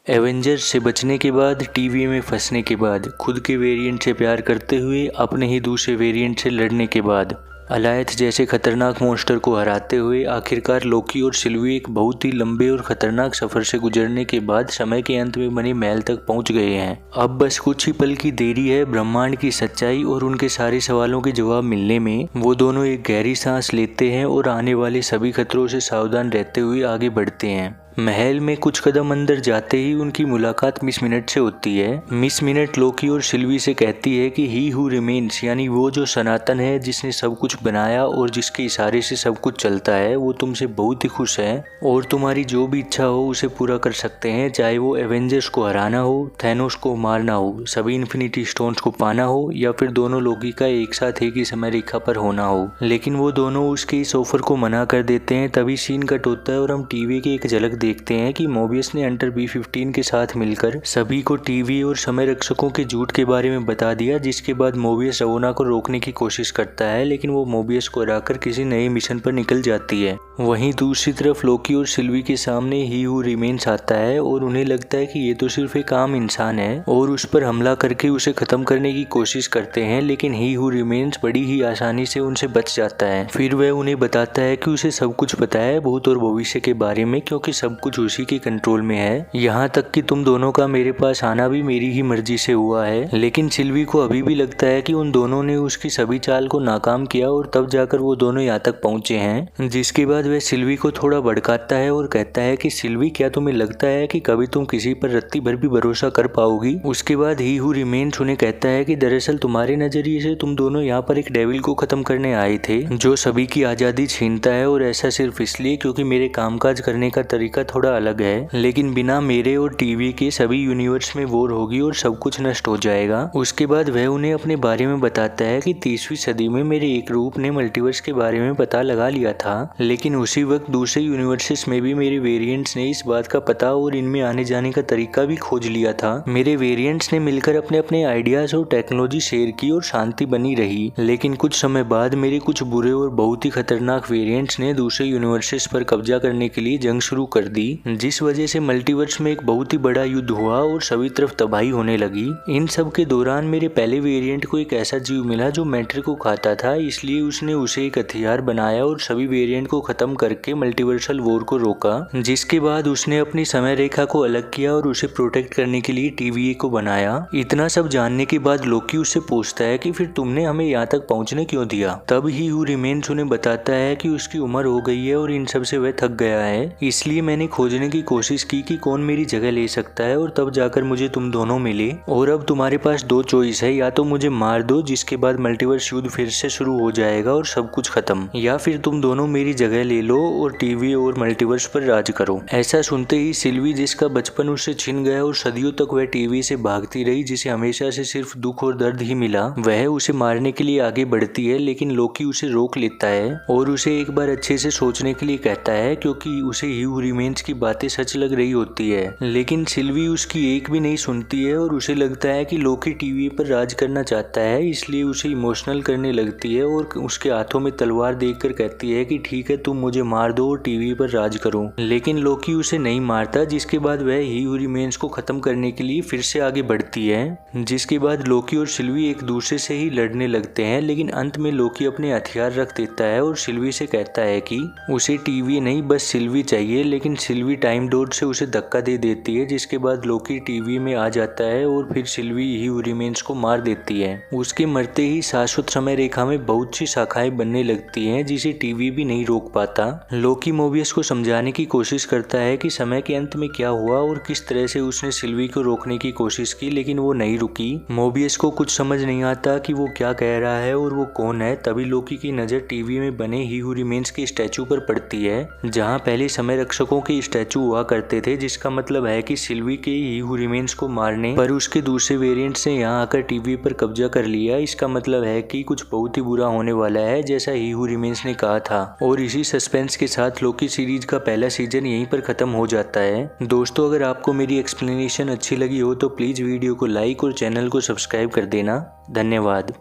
Avengers से बचने के बाद, टीवी में फंसने के बाद, खुद के वेरिएंट से प्यार करते हुए अपने ही दूसरे वेरिएंट से लड़ने के बाद, अलायथ जैसे खतरनाक मॉन्स्टर को हराते हुए आखिरकार लोकी और सिल्वी एक बहुत ही लंबे और खतरनाक सफर से गुजरने के बाद समय के अंत में बने महल तक पहुंच गए हैं। अब बस कुछ ही पल की देरी है ब्रह्मांड की सच्चाई और उनके सारे सवालों के जवाब मिलने में। वो दोनों एक गहरी सांस लेते हैं और आने वाले सभी खतरों से सावधान रहते हुए आगे बढ़ते हैं। महल में कुछ कदम अंदर जाते ही उनकी मुलाकात मिस मिनट से होती है। मिस मिनट लोकी और सिल्वी से कहती है कि ही हु रिमेन्स, यानी वो जो सनातन है, जिसने सब कुछ बनाया और जिसके इशारे से सब कुछ चलता है, वो तुमसे बहुत ही खुश है और तुम्हारी जो भी इच्छा हो उसे पूरा कर सकते हैं, चाहे वो एवेंजर्स को हराना हो, थैनोस को मारना हो, सभी इन्फिनिटी स्टोन्स को पाना हो, या फिर दोनों लोकी का एक साथ एक ही समय रेखा पर होना हो। लेकिन वो दोनों उसके इस ऑफर को मना कर देते हैं। तभी सीन कट होता है और हम टीवी की एक झलक देखते हैं कि मोबियस ने हंटर B-15 के साथ मिलकर सभी को टीवी और समय रक्षकों के झूठ के बारे में बता दिया, जिसके बाद मोबियस रवोना को रोकने की कोशिश करता है, लेकिन वो मोबियस को हराकर किसी नए मिशन पर निकल जाती है। वहीं दूसरी तरफ लोकी और सिल्वी के सामने ही हु रिमेन्स आता है और उन्हें लगता है कि ये तो सिर्फ एक आम इंसान है और उस पर हमला करके उसे खत्म करने की कोशिश करते हैं, लेकिन ही हु रिमेन्स बड़ी ही आसानी से उनसे बच जाता है। फिर वह उन्हें बताता है कि उसे सब कुछ पता है भूत और भविष्य के बारे में, क्योंकि सब कुछ उसी के कंट्रोल में है। यहाँ तक कि तुम दोनों का मेरे पास आना भी मेरी ही मर्जी से हुआ है। लेकिन सिल्वी को अभी भी लगता है कि उन दोनों ने उसकी सभी चाल को नाकाम किया और तब जाकर वो दोनों यहाँ तक पहुंचे हैं। जिसके बाद वह सिल्वी को थोड़ा भड़काता है और कहता है कि सिल्वी, क्या तुम्हें लगता है कि कभी तुम किसी पर रत्ती भर भी भरोसा कर पाओगी? उसके बाद ही हु रिमेन्स उन्हें कहता है कि दरअसल तुम्हारे नजरिए से तुम दोनों यहाँ पर एक डेविल को खत्म करने आए थे, जो सभी की आजादी छीनता है, और ऐसा सिर्फ इसलिए क्योंकि मेरे कामकाज करने का तरीका थोड़ा अलग है। लेकिन बिना मेरे और टीवी के सभी यूनिवर्स में वॉर होगी और सब कुछ नष्ट हो जाएगा। उसके बाद वह उन्हें अपने बारे में बताता है कि 30वीं सदी में मेरे एक रूप ने मल्टीवर्स के बारे में पता लगा लिया था, लेकिन उसी वक्त दूसरे यूनिवर्सेस में भी मेरे वेरिएंट्स ने इस बात का पता और इनमें आने जाने का तरीका भी खोज लिया था। मेरे वेरिएंट्स ने मिलकर अपने अपने आइडियाज और टेक्नोलॉजी शेयर की और शांति बनी रही। लेकिन कुछ समय बाद मेरे कुछ बुरे और बहुत ही खतरनाक वेरिएंट्स ने दूसरे यूनिवर्सेस पर कब्जा करने के लिए जंग शुरू कर दी, जिस वजह से मल्टीवर्स में एक बहुत ही बड़ा युद्ध हुआ और सभी तरफ तबाही होने लगी। इन सब के दौरान मेरे पहले वेरिएंट को एक ऐसा जीव मिला जो मैटर को खाता था, इसलिए उसने उसे एक हथियार बनाया और सभी वेरिएंट को खत्म करके मल्टीवर्सल वॉर को रोका। जिसके बाद उसने अपनी समय रेखा को अलग किया और उसे प्रोटेक्ट करने के लिए TVA को बनाया। इतना सब जानने के बाद लोकी उससे पूछता है कि फिर तुमने हमें यहाँ तक पहुँचने क्यों दिया? तब ही हु रिमेन्स उन्हें बताता है कि उसकी उम्र हो गई है और इन सब से वह थक गया है, इसलिए मैंने खोजने की कोशिश की कि कौन मेरी जगह ले सकता है, और तब जाकर मुझे तुम दोनों मिले। और अब तुम्हारे पास दो चॉइस है, या तो मुझे मार दो जिसके बाद मल्टीवर्स युद्ध फिर से शुरू हो जाएगा और सब कुछ खत्म, या फिर तुम दोनों मेरी जगह ले लो और टीवी और मल्टीवर्स पर राज करो। ऐसा सुनते ही सिल्वी, जिसका बचपन उससे छिन गया और सदियों तक वह टीवी से भागती रही, जिसे हमेशा से सिर्फ दुख और दर्द ही मिला, वह उसे मारने के लिए आगे बढ़ती है। लेकिन लोकी उसे रोक लेता है और उसे एक बार अच्छे से सोचने के लिए कहता है, क्योंकि उसे हु रिमेन्स की बातें सच लग रही होती है। लेकिन सिल्वी उसकी एक भी नहीं सुनती है और उसे लगता है कि लोकी टीवी पर राज करना चाहता है, इसलिए उसे इमोशनल करने लगती है और उसके हाथों में तलवार देखकर कहती है कि ठीक है, तुम मुझे मार दो और टीवी पर राज करो। लेकिन लोकी उसे नहीं मारता, जिसके बाद वह ही हु रिमेन्स को खत्म करने के लिए फिर से आगे बढ़ती है। जिसके बाद लोकी और सिल्वी एक दूसरे से ही लड़ने लगते हैं, लेकिन अंत में लोकी अपने हथियार रख देता है और सिल्वी से कहता है कि उसे टीवी नहीं, बस सिल्वी चाहिए। लेकिन सिल्वी टाइम डोर से उसे धक्का दे देती है, जिसके बाद लोकी टीवी में आ जाता है और फिर सिल्वी ही हु रिमेन्स को मार देती है। उसके मरते ही शाश्वत समय रेखा में बहुत सी शाखाएं बनने लगती हैं, जिसे टीवी भी नहीं रोक पाता। लोकी मोबियस को समझाने की कोशिश करता है कि समय के अंत में क्या हुआ और किस तरह से उसने सिल्वी को रोकने की कोशिश की, लेकिन वो नहीं रुकी। मोबियस को कुछ समझ नहीं आता कि वो क्या कह रहा है और वो कौन है। तभी लोकी की नजर टीवी में बने ही हु रिमेन्स के स्टैचू पर पड़ती है, जहाँ पहले समय रक्षकों के स्टैचू हुआ करते थे, जिसका मतलब है कि सिल्वी के ही हु रिमेन्स को मारने पर उसके दूसरे वेरिएंट्स ने यहाँ आकर टीवी पर कब्जा कर लिया। इसका मतलब है कि कुछ बहुत ही बुरा होने वाला है, जैसा ही हु रिमेन्स ने कहा था। और इसी सस्पेंस के साथ लोकी सीरीज का पहला सीजन यहीं पर खत्म हो जाता है। दोस्तों, अगर आपको मेरी एक्सप्लेनेशन अच्छी लगी हो तो प्लीज वीडियो को लाइक और चैनल को सब्सक्राइब कर देना। धन्यवाद।